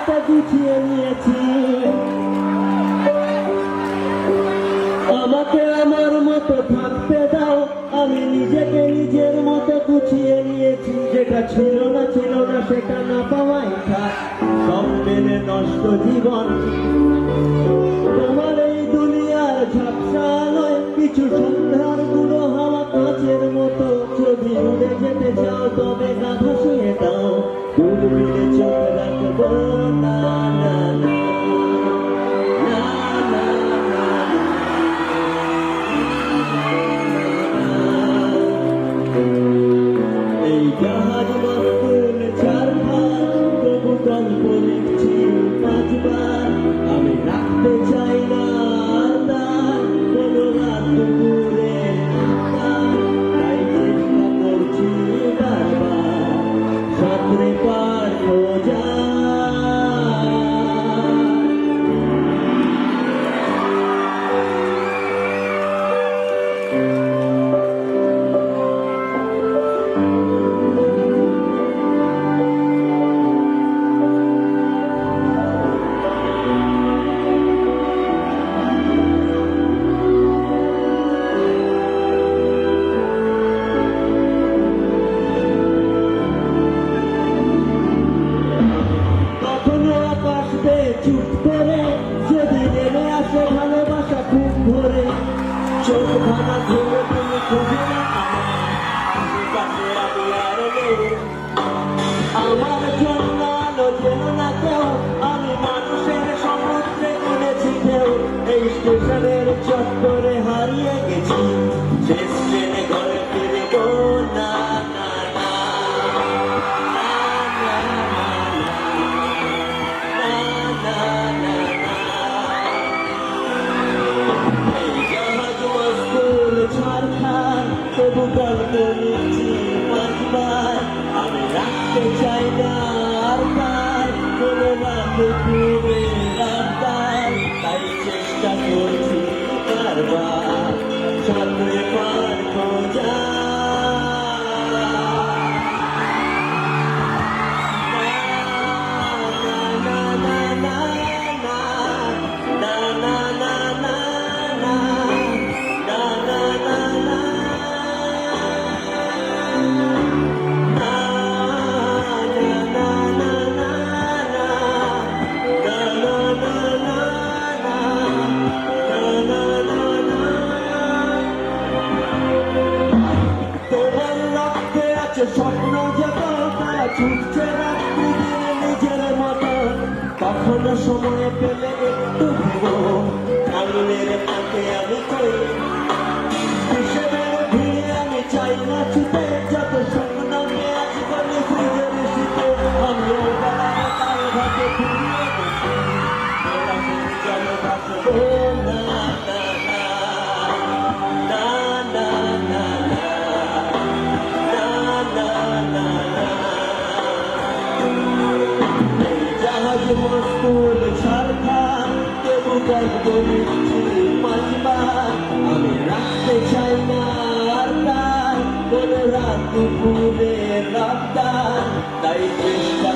মতো গুছিয়ে নিয়েছি। আমাকে আমার মতো থাকতে দাও, আমি নিজেকে নিজের মতো গুছিয়ে নিয়েছি। যেটা ছিল না সেটা না পাওয়াই থাক, সব মেনে নষ্ট জীবন। তোমার এই দুনিয়ার ঝাপসা নয়, কিছু সন্ধ্যার গুলো হাওয়া কাঁচের মতো। যদি উড়ে যেতে চাও তবে গা ভাসিয়ে দাও, দূরবীনে চোখ রাখবো না, না, না, না, না, না, এই জাহাজ মাস্তুল চারবার, তবু গল্প লিখছি পাঁচবার। আমি রাখতে চাই না আর তার কোনো রাত দুপুরে, তাই চেষ্টা করছি বারবার সাঁতরে পার খোঁজা। চুপ করে যদি নেমে আসে ভালোবাসা খুব ভরে, চোখ ভাঙা ঘুমে তুমি খুঁজে না আশেপাশে আমি আর নেই। আমার জন্য আলো যেন না কেউ, আমি মানুষের সমুদ্রে তুলেছি ঢেউ। এই স্টেশনের চত্বরে হারিয়ে গেছি, শেষ ট্রেনে ঘরে ফিরব না, না, না, তবু গল্প লিখছি পাঁচবার। আমি রাখতে চাই না আর তার কোনো রাত পুরে রাস্তার, তাই চেষ্টা করছি বারবার সাঁতরে পার খোঁজা। স্বপ্ন যত তারা ছুটছে রাত্রি দিনে নিজের মতো। কখনো সময় পেলে একটু ভেবো, আঙুলের ফাঁকে আমি কই হিসেবের ভিড়ে আমি চাই না ছুটে। যত স্বপ্ন নিয়ে আজ বলি ফ্রিজের শীতে, আমিও বেড়ায় তাই ভাতে ফিরিয়ে গেছি। ওরা সেই জল ভাসবো না, আমি রাখতে চাই না আর তার কোনো রাত দুপুরে রাত, তাই চেষ্টা